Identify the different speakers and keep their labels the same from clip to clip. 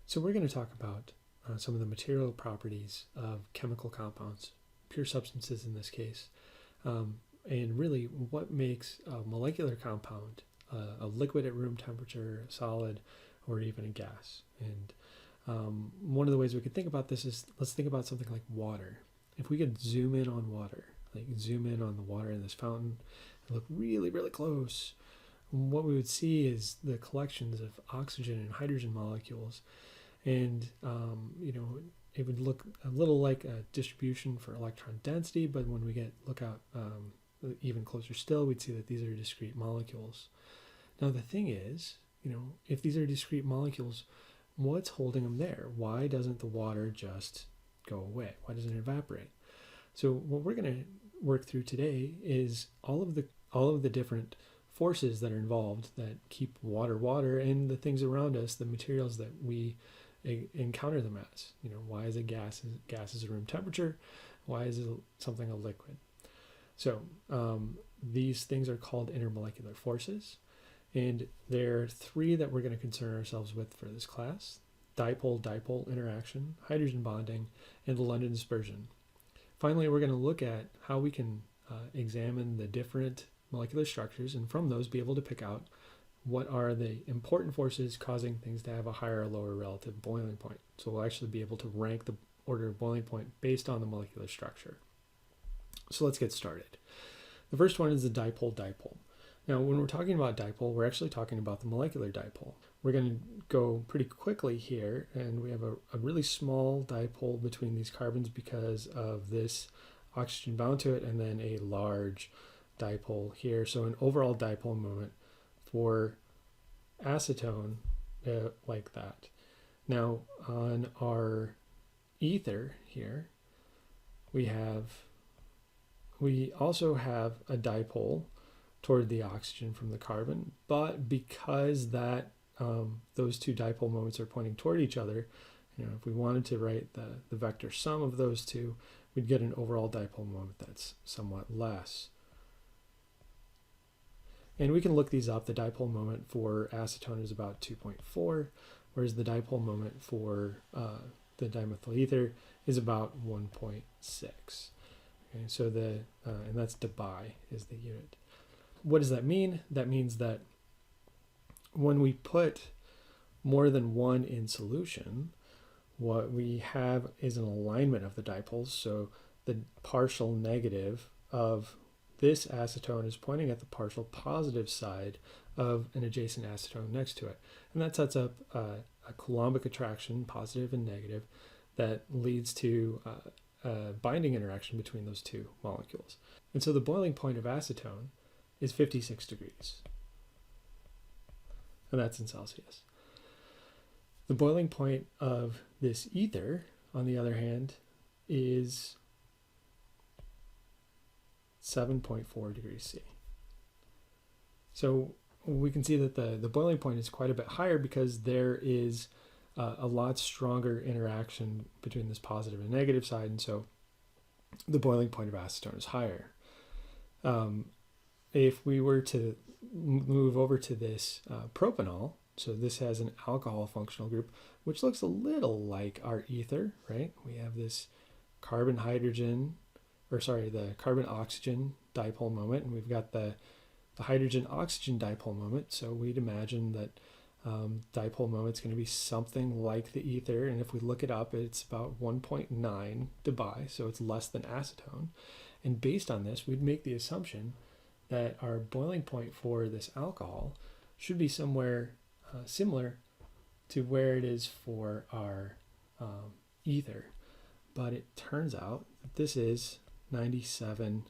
Speaker 1: So we're going to talk about some of the material properties of chemical compounds, pure substances in this case, and really what makes a molecular compound a liquid at room temperature, a solid, or even a gas. And one of the ways we could think about this is, let's think about something like water. If we could zoom in on water, like zoom in on the water in this fountain and look really, really close, what we would see is the collections of oxygen and hydrogen molecules. And, it would look a little like a distribution for electron density, but when we look out even closer still, we'd see that these are discrete molecules. Now, the thing is, if these are discrete molecules, what's holding them there? Why doesn't the water just go away? Why doesn't it evaporate? So what we're going to work through today is all of the different forces that are involved that keep water and the things around us, the materials that we encounter them as. Why is a gas is a room temperature? Why is it something a liquid? So these things are called intermolecular forces, and there are three that we're going to concern ourselves with for this class: dipole-dipole interaction, hydrogen bonding, and the London dispersion. Finally, we're going to look at how we can examine the different molecular structures, and from those be able to pick out what are the important forces causing things to have a higher or lower relative boiling point. So we'll actually be able to rank the order of boiling point based on the molecular structure. So let's get started. The first one is the dipole-dipole. Now, when we're talking about dipole, we're actually talking about the molecular dipole. We're going to go pretty quickly here, and we have a really small dipole between these carbons because of this oxygen bound to it, and then a large dipole here. So an overall dipole moment for acetone like that. Now, on our ether here, we also have a dipole toward the oxygen from the carbon, but because that those two dipole moments are pointing toward each other, if we wanted to write the vector sum of those two, we'd get an overall dipole moment that's somewhat less. And we can look these up. The dipole moment for acetone is about 2.4, whereas the dipole moment for the dimethyl ether is about 1.6. Okay, so and that's debye is the unit. What does that mean? That means that when we put more than one in solution, what we have is an alignment of the dipoles. So the partial negative of this acetone is pointing at the partial positive side of an adjacent acetone next to it. And that sets up a Coulombic attraction, positive and negative, that leads to a binding interaction between those two molecules. And so the boiling point of acetone is 56 degrees. And that's in Celsius. The boiling point of this ether, on the other hand, is 7.4 degrees C. So we can see that the boiling point is quite a bit higher because there is a lot stronger interaction between this positive and negative side, and so the boiling point of acetone is higher. If we were to move over to this propanol, so this has an alcohol functional group, which looks a little like our ether, right? We have this the carbon oxygen dipole moment, and we've got the hydrogen oxygen dipole moment. So we'd imagine that dipole moment is going to be something like the ether, and if we look it up, it's about 1.9 debye, so it's less than acetone. And based on this, we'd make the assumption that our boiling point for this alcohol should be somewhere similar to where it is for our ether. But it turns out that this is 97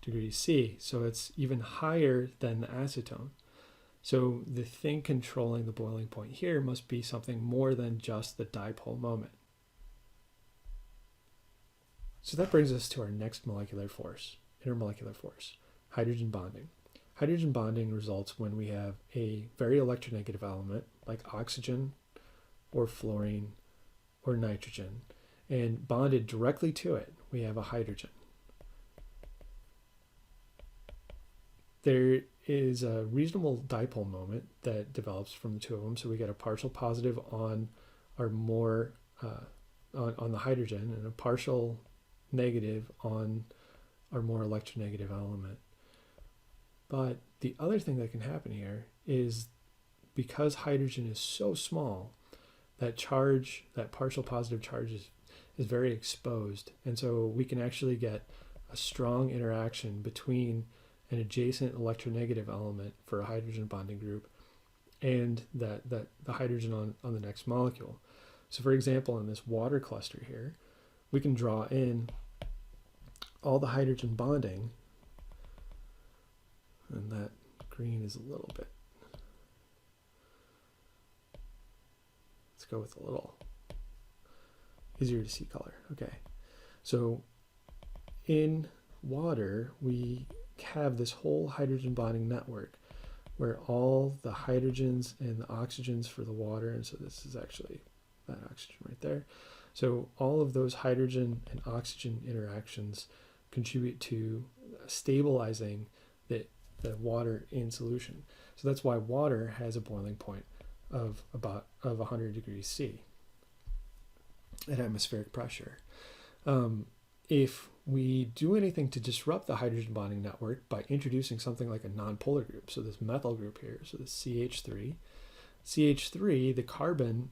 Speaker 1: degrees C, so it's even higher than the acetone. So the thing controlling the boiling point here must be something more than just the dipole moment. So that brings us to our next molecular force, intermolecular force, hydrogen bonding. Hydrogen bonding results when we have a very electronegative element like oxygen or fluorine or nitrogen, and bonded directly to it, we have a hydrogen. There is a reasonable dipole moment that develops from the two of them, so we get a partial positive on are more on the hydrogen and a partial negative on our more electronegative element. But the other thing that can happen here is because hydrogen is so small, that charge, that partial positive charge is very exposed. And so we can actually get a strong interaction between an adjacent electronegative element for a hydrogen bonding group and the hydrogen on the next molecule. So for example, in this water cluster here, we can draw in all the hydrogen bonding, and that green is a little bit, let's go with a little easier to see color. Okay, so in water, we have this whole hydrogen bonding network where all the hydrogens and the oxygens for the water, and so this is actually that oxygen right there. So all of those hydrogen and oxygen interactions contribute to stabilizing the water in solution. So that's why water has a boiling point of 100 degrees C at atmospheric pressure. If we do anything to disrupt the hydrogen bonding network by introducing something like a nonpolar group, so this methyl group here, so this CH3, the carbon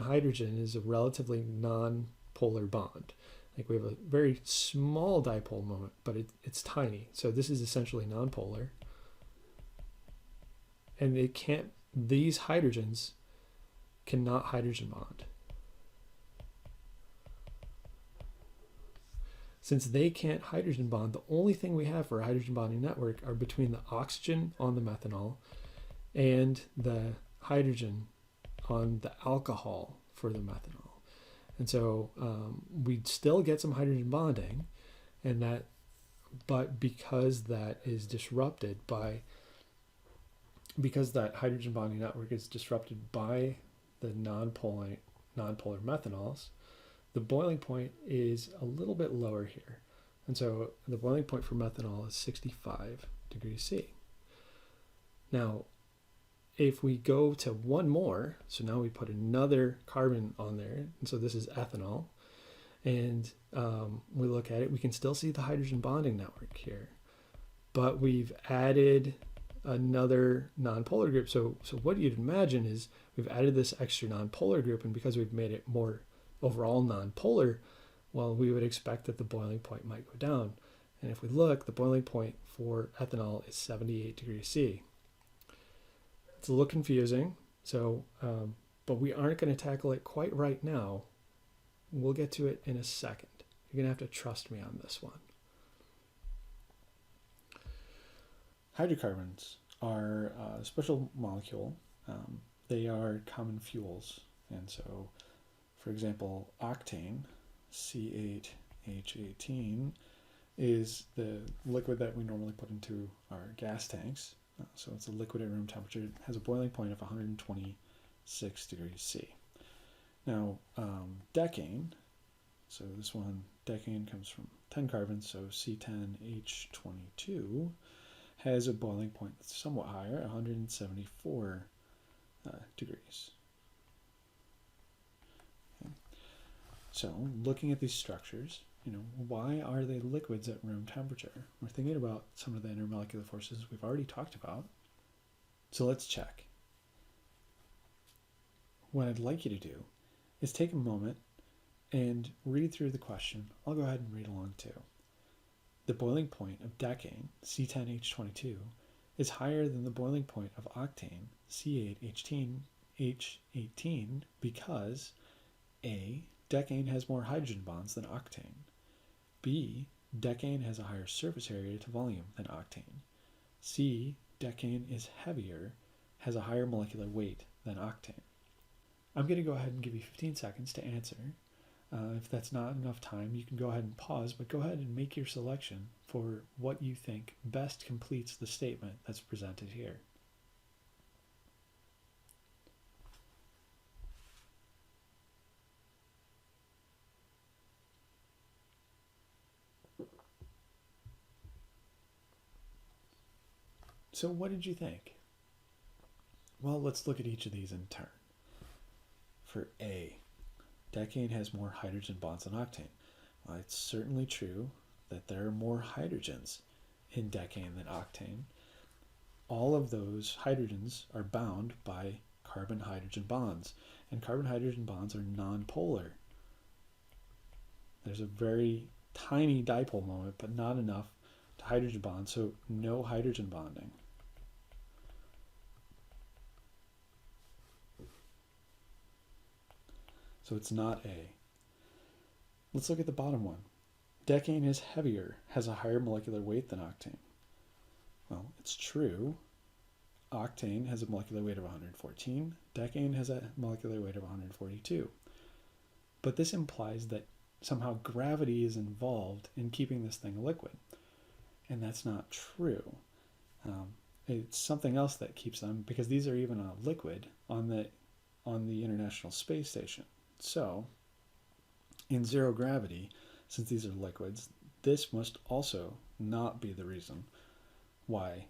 Speaker 1: hydrogen is a relatively non-polar bond. Like we have a very small dipole moment, but it's tiny. So this is essentially nonpolar. And these hydrogens cannot hydrogen bond. Since they can't hydrogen bond, the only thing we have for a hydrogen bonding network are between the oxygen on the methanol and the hydrogen on the alcohol for the methanol. And so we'd still get some hydrogen bonding, but because that is disrupted because that hydrogen bonding network is disrupted by the non-polar methanols, the boiling point is a little bit lower here. And so the boiling point for methanol is 65 degrees C. Now, if we go to one more, so now we put another carbon on there, and so this is ethanol, and we look at it, we can still see the hydrogen bonding network here, but we've added another nonpolar group. So what you'd imagine is we've added this extra nonpolar group, and because we've made it more overall nonpolar, well, we would expect that the boiling point might go down. And if we look, the boiling point for ethanol is 78 degrees C. It's a little confusing, but we aren't going to tackle it quite right now. We'll get to it in a second. You're going to have to trust me on this one. Hydrocarbons are a special molecule. They are common fuels. And so, for example, octane, C8H18, is the liquid that we normally put into our gas tanks. So it's a liquid at room temperature. It has a boiling point of 126 degrees C. Now, decane, so this one, decane comes from 10 carbons, so C10H22, has a boiling point that's somewhat higher, 174 degrees. Okay. So looking at these structures, why are they liquids at room temperature? We're thinking about some of the intermolecular forces we've already talked about. So let's check. What I'd like you to do is take a moment and read through the question. I'll go ahead and read along too. The boiling point of decane, C10H22, is higher than the boiling point of octane, C8H18, because A, decane has more hydrogen bonds than octane. B, decane has a higher surface area to volume than octane. C, decane is heavier, has a higher molecular weight than octane. I'm going to go ahead and give you 15 seconds to answer. If that's not enough time, you can go ahead and pause, but go ahead and make your selection for what you think best completes the statement that's presented here. So what did you think? Well, let's look at each of these in turn.
Speaker 2: for A. Decane has more hydrogen bonds than octane. Well, it's certainly true that there are more hydrogens in decane than octane. All of those hydrogens are bound by carbon-hydrogen bonds, and carbon-hydrogen bonds are nonpolar. There's a very tiny dipole moment, but not enough to hydrogen bond, so no hydrogen bonding. So it's not A. Let's look at the bottom one. Decane is heavier, has a higher molecular weight than octane. Well, it's true. Octane has a molecular weight of 114. Decane has a molecular weight of 142. But this implies that somehow gravity is involved in keeping this thing liquid. And that's not true. It's something else that keeps them, because these are even a liquid on the International Space Station. So, in zero gravity, since these are liquids, this must also not be the reason why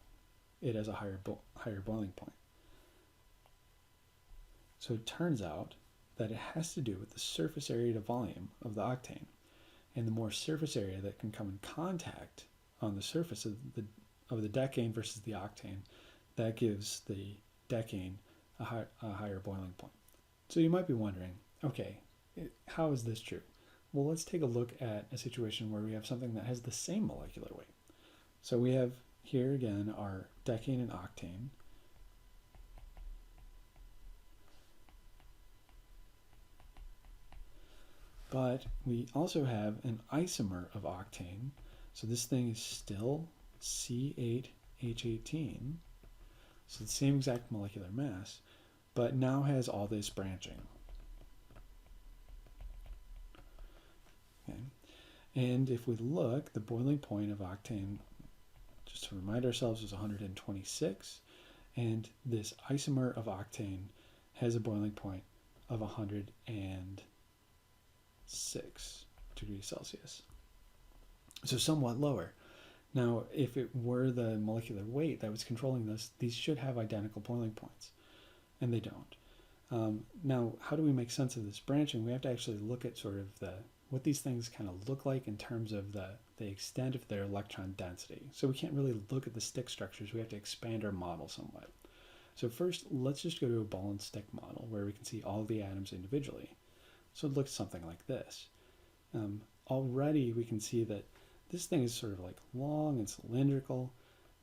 Speaker 2: it has a higher boiling point. So it turns out that it has to do with the surface area to volume of the octane. And the more surface area that can come in contact on the surface of the decane versus the octane, that gives the decane a higher boiling point. So you might be wondering, okay, how is this true? Well, let's take a look at a situation where we have something that has the same molecular weight. So we have here again our decane and octane. But we also have an isomer of octane. So this thing is still C8H18. So the same exact molecular mass, but now has all this branching. Okay. And if we look, the boiling point of octane, just to remind ourselves, is 126. And this isomer of octane has a boiling point of 106 degrees Celsius. So somewhat lower. Now, if it were the molecular weight that was controlling this, these should have identical boiling points, and they don't. Now, how do we make sense of this branching? We have to actually look at sort of what these things kind of look like in terms of the extent of their electron density. So we can't really look at the stick structures. We have to expand our model somewhat. So first, let's just go to a ball and stick model where we can see all the atoms individually. So it looks something like this. Already we can see that this thing is sort of like long and cylindrical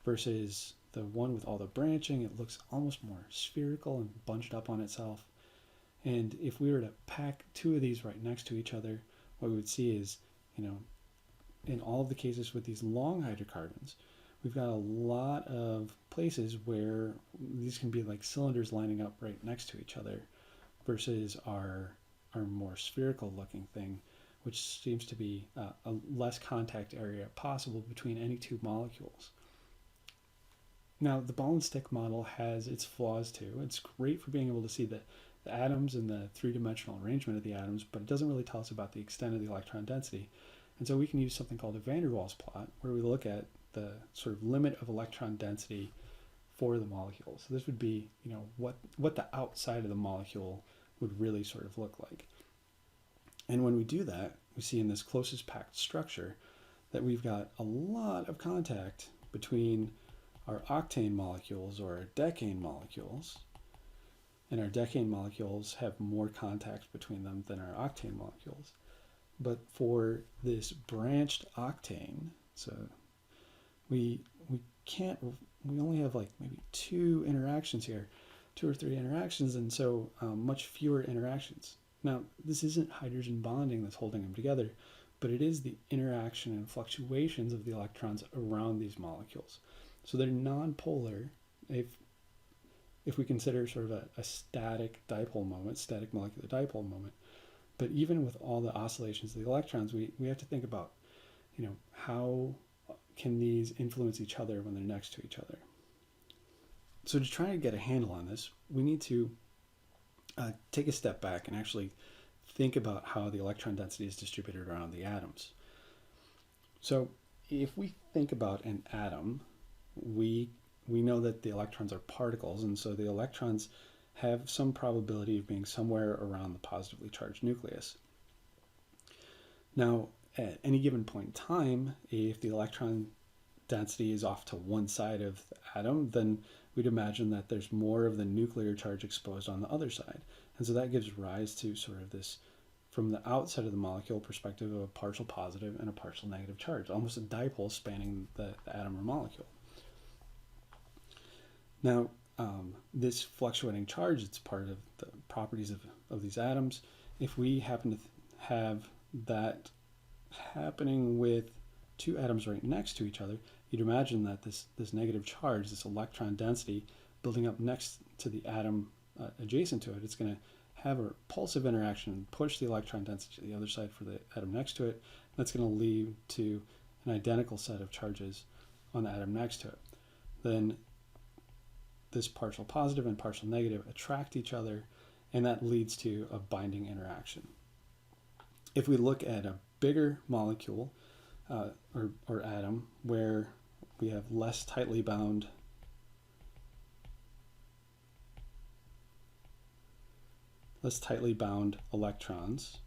Speaker 2: versus the one with all the branching. It looks almost more spherical and bunched up on itself. And if we were to pack two of these right next to each other, what we would see is, in all of the cases with these long hydrocarbons, we've got a lot of places where these can be like cylinders lining up right next to each other versus our more spherical looking thing, which seems to be a less contact area possible between any two molecules. Now, the ball and stick model has its flaws too. It's great for being able to see the atoms and the three-dimensional arrangement of the atoms, but it doesn't really tell us about the extent of the electron density. And so we can use something called a van der Waals plot, where we look at the sort of limit of electron density for the molecule. So this would be, what the outside of the molecule would really sort of look like. And when we do that, we see in this closest packed structure that we've got a lot of contact between our octane molecules or our decane molecules. And our decane molecules have more contact between them than our octane molecules. But for this branched octane, so we only have like maybe two interactions here, 2 or 3 interactions, and so much fewer interactions. Now, this isn't hydrogen bonding that's holding them together, but it is the interaction and fluctuations of the electrons around these molecules. So they're nonpolar if we consider sort of a static dipole moment, static molecular dipole moment. But even with all the oscillations of the electrons, we have to think about, how can these influence each other when they're next to each other? So to try and get a handle on this, we need to take a step back and actually think about how the electron density is distributed around the atoms. So if we think about an atom, we know that the electrons are particles, and so the electrons have some probability of being somewhere around the positively charged nucleus. Now, at any given point in time, if the electron density is off to one side of the atom, then we'd imagine that there's more of the nuclear charge exposed on the other side. And so that gives rise to sort of this, from the outside of the molecule perspective, of a partial positive and a partial negative charge, almost a dipole spanning the atom or molecule. Now, this fluctuating charge, it's part of the properties of these atoms. If we happen to have that happening with two atoms right next to each other, you'd imagine that this negative charge, this electron density, building up next to the atom adjacent to it, it's going to have a repulsive interaction and push the electron density to the other side for the atom next to it. That's going to lead to an identical set of charges on the atom next to it. Then this partial positive and partial negative attract each other, and that leads to a binding interaction. If we look at a bigger molecule or atom where we have less tightly bound electrons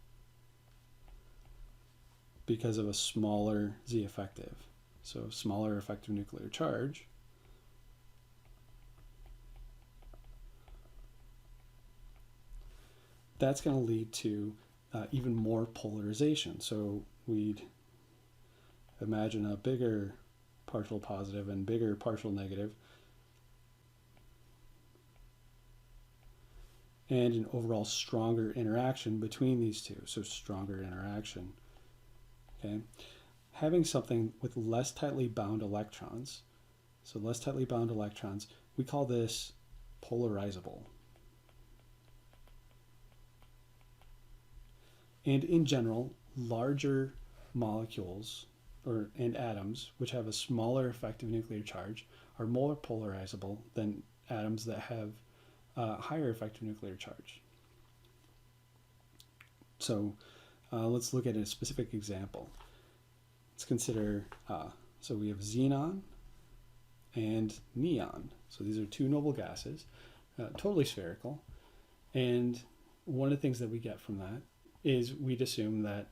Speaker 2: because of a smaller Z effective, so smaller effective nuclear charge, that's going to lead to even more polarization. So we'd imagine a bigger partial positive and bigger partial negative, and an overall stronger interaction between these two, so stronger interaction. Okay, having something with less tightly bound electrons, we call this polarizable. And in general, larger molecules and atoms which have a smaller effective nuclear charge are more polarizable than atoms that have higher effective nuclear charge. So let's look at a specific example. Let's consider, so we have xenon and neon. So these are two noble gases, totally spherical. And one of the things that we get from that is we'd assume that,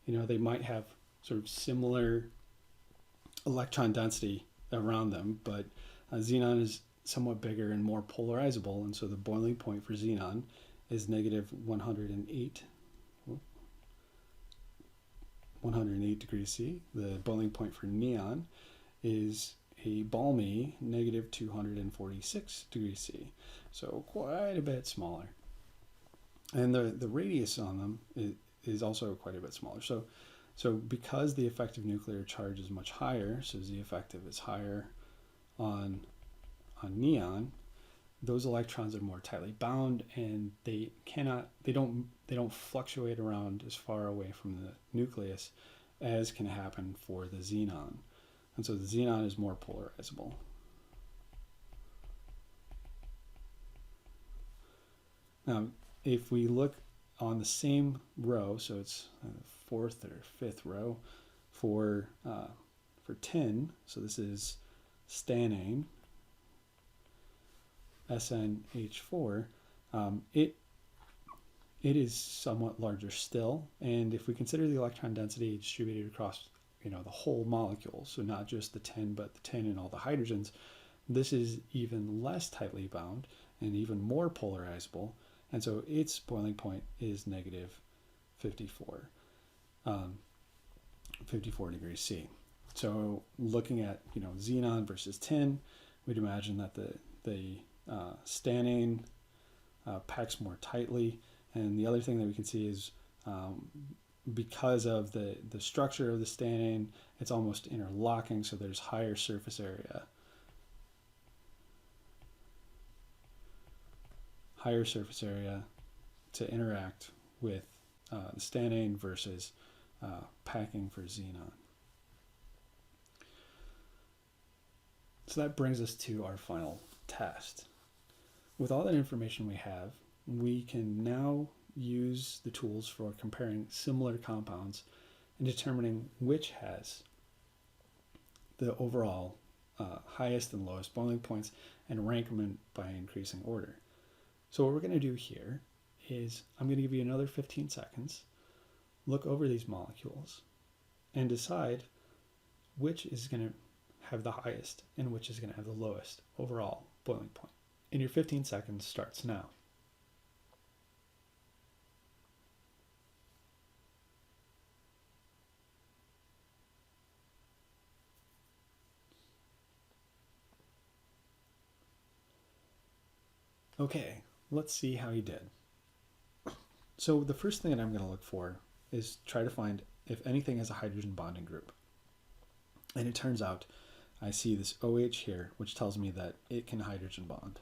Speaker 2: they might have sort of similar electron density around them, but xenon is somewhat bigger and more polarizable, and so the boiling point for xenon is negative 108 degrees C. The boiling point for neon is a balmy negative 246 degrees C, so quite a bit smaller. And the radius on them is also quite a bit smaller. So because the effective nuclear charge is much higher, so Z effective is higher on neon, those electrons are more tightly bound, and they don't fluctuate around as far away from the nucleus as can happen for the xenon. And so the xenon is more polarizable. Now, if we look on the same row, so it's fourth or fifth row for tin, so this is stannane, SnH4, it is somewhat larger still, and if we consider the electron density distributed across the whole molecule, so not just the tin but the tin and all the hydrogens, this is even less tightly bound and even more polarizable, and so its boiling point is negative 54 degrees C. So looking at xenon versus tin, we'd imagine that the stannane packs more tightly, and the other thing that we can see is because of the structure of the stannane, it's almost interlocking, so there's higher surface area. To interact with the stannane versus packing for xenon. So that brings us to our final test. With all that information we have, we can now use the tools for comparing similar compounds and determining which has the overall highest and lowest boiling points and rank them by increasing order. So what we're going to do here is I'm going to give you another 15 seconds, look over these molecules, and decide which is going to have the highest and which is going to have the lowest overall boiling point. And your 15 seconds starts now. Okay, let's see how you did. So the first thing that I'm going to look for is try to find if anything has a hydrogen bonding group. And it turns out I see this OH here, which tells me that it can hydrogen bond.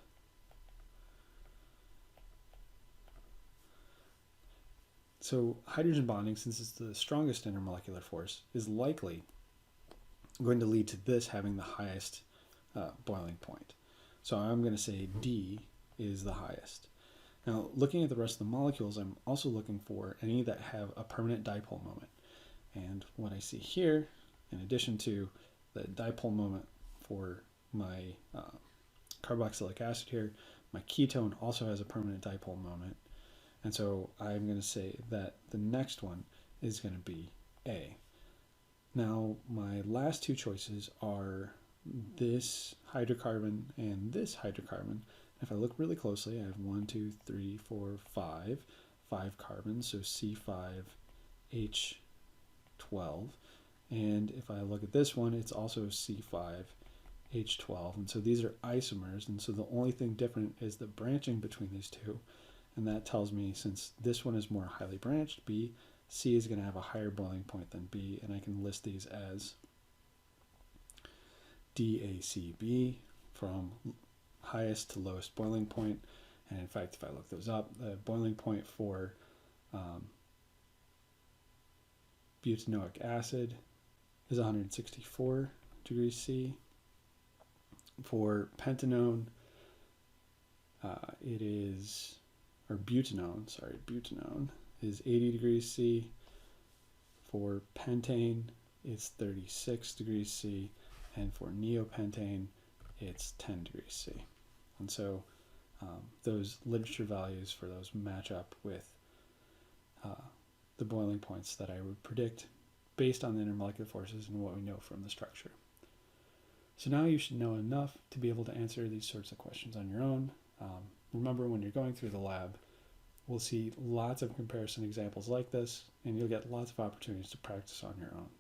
Speaker 2: So hydrogen bonding, since it's the strongest intermolecular force, is likely going to lead to this having the highest boiling point. So I'm going to say D is the highest. Now, looking at the rest of the molecules, I'm also looking for any that have a permanent dipole moment. And what I see here, in addition to the dipole moment for my carboxylic acid here, my ketone also has a permanent dipole moment. And so I'm going to say that the next one is going to be A. Now, my last two choices are this hydrocarbon and this hydrocarbon. If I look really closely, I have 1, 2, 3, 4, 5 carbons, so C5H12. And if I look at this one, it's also C5H12. And so these are isomers, and so the only thing different is the branching between these two. And that tells me, since this one is more highly branched, B, C is going to have a higher boiling point than B, and I can list these as DACB from highest to lowest boiling point. And in fact, if I look those up, the boiling point for butanoic acid is 164 degrees C. For pentanone, butanone is 80 degrees C. For pentane, it's 36 degrees C. And for neopentane, it's 10 degrees C. And so those literature values for those match up with the boiling points that I would predict based on the intermolecular forces and what we know from the structure. So now you should know enough to be able to answer these sorts of questions on your own. Remember, when you're going through the lab, we'll see lots of comparison examples like this, and you'll get lots of opportunities to practice on your own.